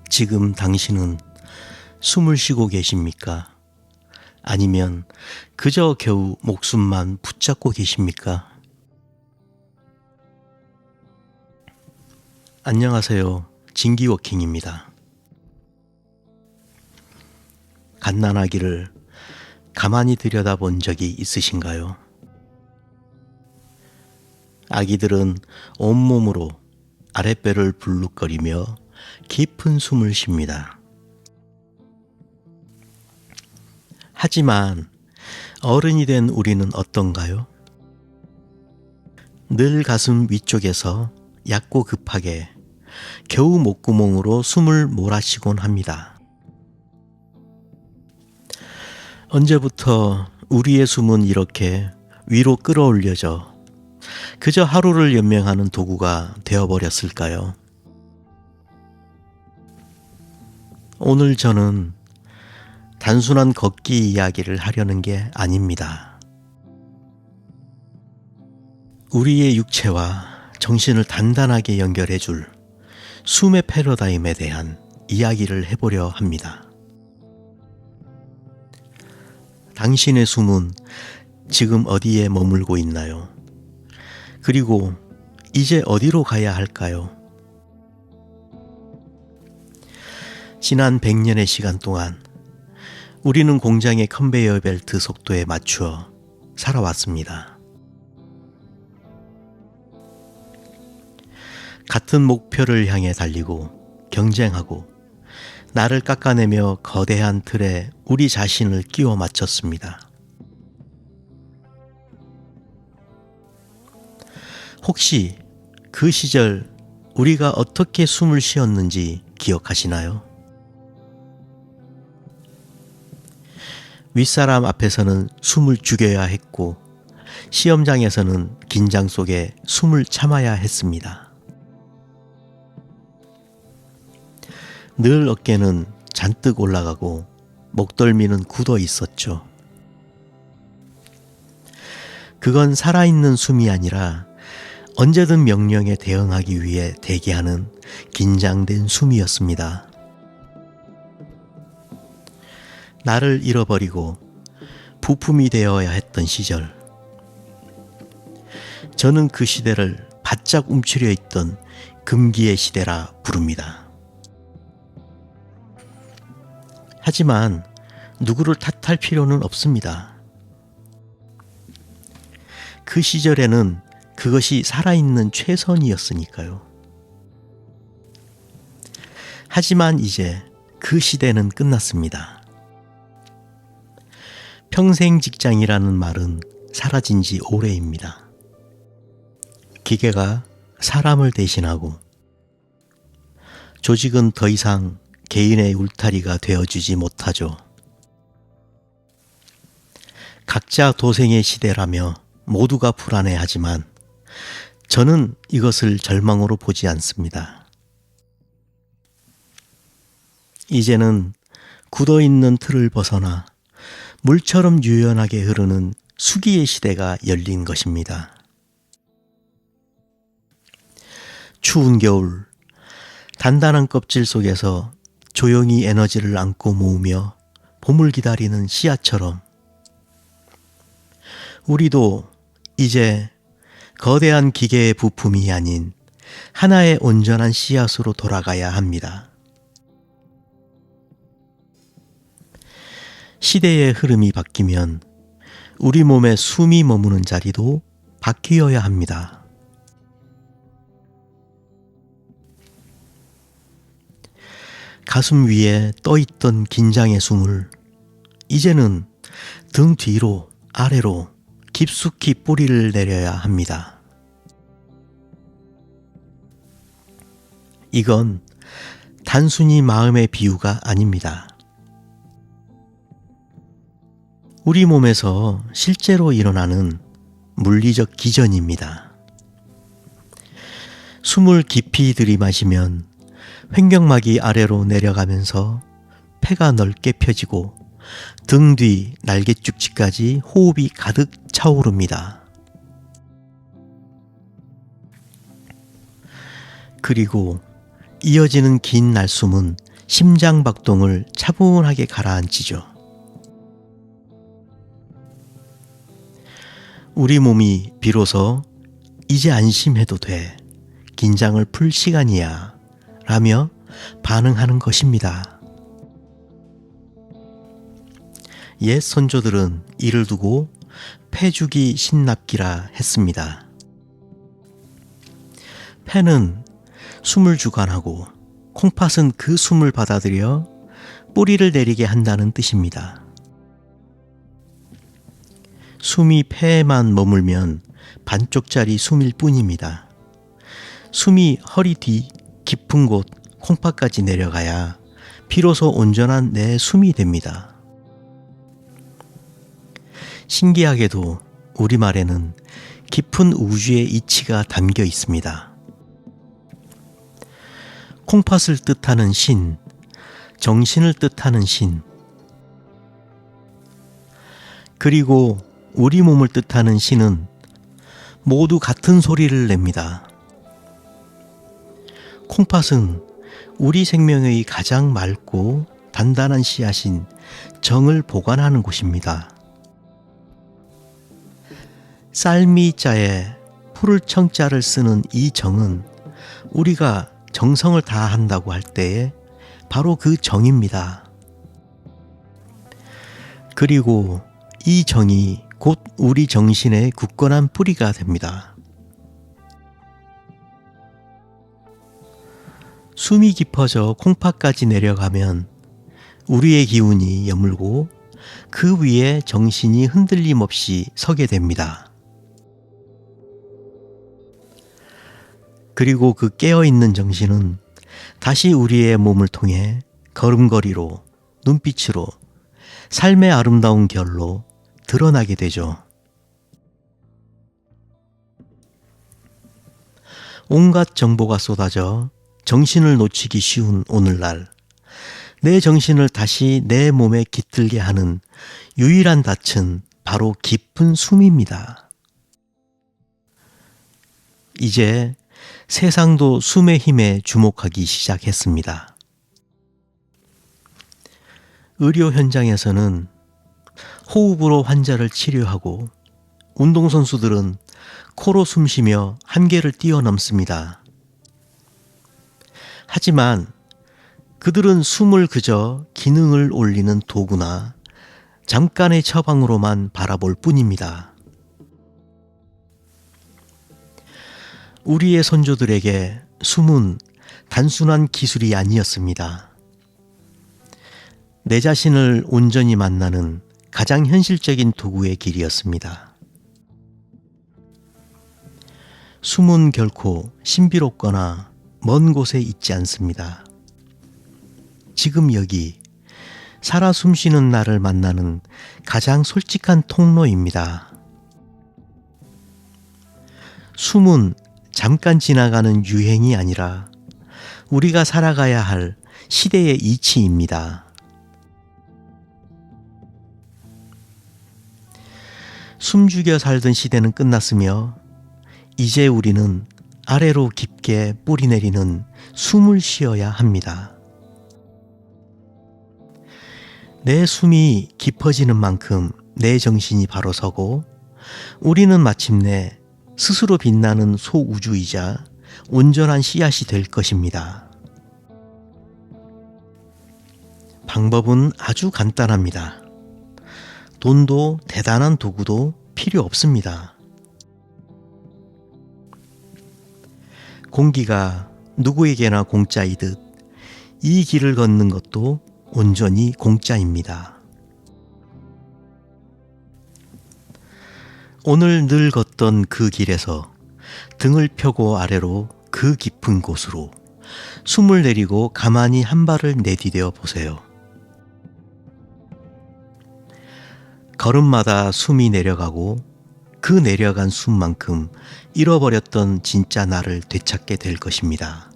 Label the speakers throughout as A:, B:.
A: 지금 당신은 숨을 쉬고 계십니까? 아니면 그저 겨우 목숨만 붙잡고 계십니까? 안녕하세요. 진기워킹입니다. 갓난아기를 가만히 들여다본 적이 있으신가요? 아기들은 온몸으로 아랫배를 불룩거리며 깊은 숨을 쉽니다. 하지만 어른이 된 우리는 어떤가요? 늘 가슴 위쪽에서 얕고 급하게 겨우 목구멍으로 숨을 몰아쉬곤 합니다. 언제부터 우리의 숨은 이렇게 위로 끌어올려져 그저 하루를 연명하는 도구가 되어버렸을까요? 오늘 저는 단순한 걷기 이야기를 하려는 게 아닙니다. 우리의 육체와 정신을 단단하게 연결해줄 숨의 패러다임에 대한 이야기를 해보려 합니다. 당신의 숨은 지금 어디에 머물고 있나요? 그리고 이제 어디로 가야 할까요? 지난 100년의 시간 동안 우리는 공장의 컨베이어 벨트 속도에 맞추어 살아왔습니다. 같은 목표를 향해 달리고 경쟁하고 나를 깎아내며 거대한 틀에 우리 자신을 끼워 맞췄습니다. 혹시 그 시절 우리가 어떻게 숨을 쉬었는지 기억하시나요? 윗사람 앞에서는 숨을 죽여야 했고 시험장에서는 긴장 속에 숨을 참아야 했습니다. 늘 어깨는 잔뜩 올라가고 목덜미는 굳어 있었죠. 그건 살아있는 숨이 아니라 언제든 명령에 대응하기 위해 대기하는 긴장된 숨이었습니다. 나를 잃어버리고 부품이 되어야 했던 시절, 저는 그 시대를 바짝 움츠려 있던 금기의 시대라 부릅니다. 하지만 누구를 탓할 필요는 없습니다. 그 시절에는 그것이 살아있는 최선이었으니까요. 하지만 이제 그 시대는 끝났습니다. 평생 직장이라는 말은 사라진 지 오래입니다. 기계가 사람을 대신하고 조직은 더 이상 개인의 울타리가 되어주지 못하죠. 각자 도생의 시대라며 모두가 불안해하지만 저는 이것을 절망으로 보지 않습니다. 이제는 굳어있는 틀을 벗어나 물처럼 유연하게 흐르는 수기의 시대가 열린 것입니다. 추운 겨울, 단단한 껍질 속에서 조용히 에너지를 안고 모으며 봄을 기다리는 씨앗처럼 우리도 이제 거대한 기계의 부품이 아닌 하나의 온전한 씨앗으로 돌아가야 합니다. 시대의 흐름이 바뀌면 우리 몸의 숨이 머무는 자리도 바뀌어야 합니다. 가슴 위에 떠있던 긴장의 숨을 이제는 등 뒤로 아래로 깊숙이 뿌리를 내려야 합니다. 이건 단순히 마음의 비유가 아닙니다. 우리 몸에서 실제로 일어나는 물리적 기전입니다. 숨을 깊이 들이마시면 횡격막이 아래로 내려가면서 폐가 넓게 펴지고 등 뒤 날개축지까지 호흡이 가득 차오릅니다. 그리고 이어지는 긴 날숨은 심장 박동을 차분하게 가라앉히죠. 우리 몸이 비로소 이제 안심해도 돼, 긴장을 풀 시간이야 라며 반응하는 것입니다. 옛 선조들은 이를 두고 패주기 신납기라 했습니다. 패는 숨을 주관하고 콩팥은 그 숨을 받아들여 뿌리를 내리게 한다는 뜻입니다. 숨이 폐에만 머물면 반쪽짜리 숨일 뿐입니다. 숨이 허리 뒤 깊은 곳 콩팥까지 내려가야 비로소 온전한 내 숨이 됩니다. 신기하게도 우리말에는 깊은 우주의 이치가 담겨 있습니다. 콩팥을 뜻하는 신, 정신을 뜻하는 신, 그리고 우리 몸을 뜻하는 신은 모두 같은 소리를 냅니다. 콩팥은 우리 생명의 가장 맑고 단단한 씨앗인 정을 보관하는 곳입니다. 쌀미자에 풀을 청자를 쓰는 이 정은 우리가 정성을 다한다고 할 때에 바로 그 정입니다. 그리고 이 정이 곧 우리 정신의 굳건한 뿌리가 됩니다. 숨이 깊어져 콩팥까지 내려가면 우리의 기운이 여물고 그 위에 정신이 흔들림 없이 서게 됩니다. 그리고 그 깨어있는 정신은 다시 우리의 몸을 통해 걸음걸이로, 눈빛으로, 삶의 아름다운 결로 드러나게 되죠. 온갖 정보가 쏟아져 정신을 놓치기 쉬운 오늘날, 내 정신을 다시 내 몸에 깃들게 하는 유일한 닻은 바로 깊은 숨입니다. 이제 세상도 숨의 힘에 주목하기 시작했습니다. 의료 현장에서는 호흡으로 환자를 치료하고 운동선수들은 코로 숨쉬며 한계를 뛰어넘습니다. 하지만 그들은 숨을 그저 기능을 올리는 도구나 잠깐의 처방으로만 바라볼 뿐입니다. 우리의 선조들에게 숨은 단순한 기술이 아니었습니다. 내 자신을 온전히 만나는 가장 현실적인 도구의 길이었습니다. 숨은 결코 신비롭거나 먼 곳에 있지 않습니다. 지금 여기 살아 숨쉬는 나를 만나는 가장 솔직한 통로입니다. 숨은 잠깐 지나가는 유행이 아니라 우리가 살아가야 할 시대의 이치입니다. 숨죽여 살던 시대는 끝났으며 이제 우리는 아래로 깊게 뿌리 내리는 숨을 쉬어야 합니다. 내 숨이 깊어지는 만큼 내 정신이 바로 서고 우리는 마침내 스스로 빛나는 소우주이자 온전한 씨앗이 될 것입니다. 방법은 아주 간단합니다. 돈도 대단한 도구도 필요 없습니다. 공기가 누구에게나 공짜이듯 이 길을 걷는 것도 온전히 공짜입니다. 오늘 늘 걷던 그 길에서 등을 펴고 아래로 그 깊은 곳으로 숨을 내리고 가만히 한 발을 내디뎌 보세요. 걸음마다 숨이 내려가고 그 내려간 숨만큼 잃어버렸던 진짜 나를 되찾게 될 것입니다.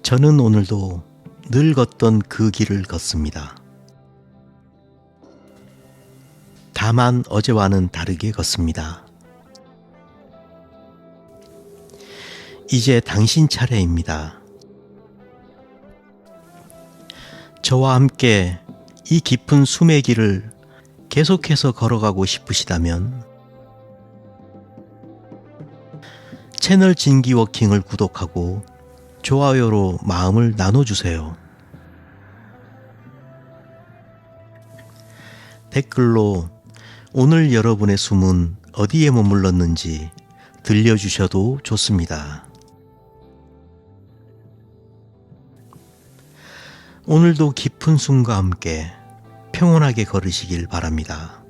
A: 저는 오늘도 늘 걷던 그 길을 걷습니다. 다만 어제와는 다르게 걷습니다. 이제 당신 차례입니다. 저와 함께 이 깊은 숨의 길을 계속해서 걸어가고 싶으시다면 채널 진기워킹을 구독하고 좋아요로 마음을 나눠주세요. 댓글로 오늘 여러분의 숨은 어디에 머물렀는지 들려주셔도 좋습니다. 오늘도 깊은 숨과 함께 평온하게 걸으시길 바랍니다.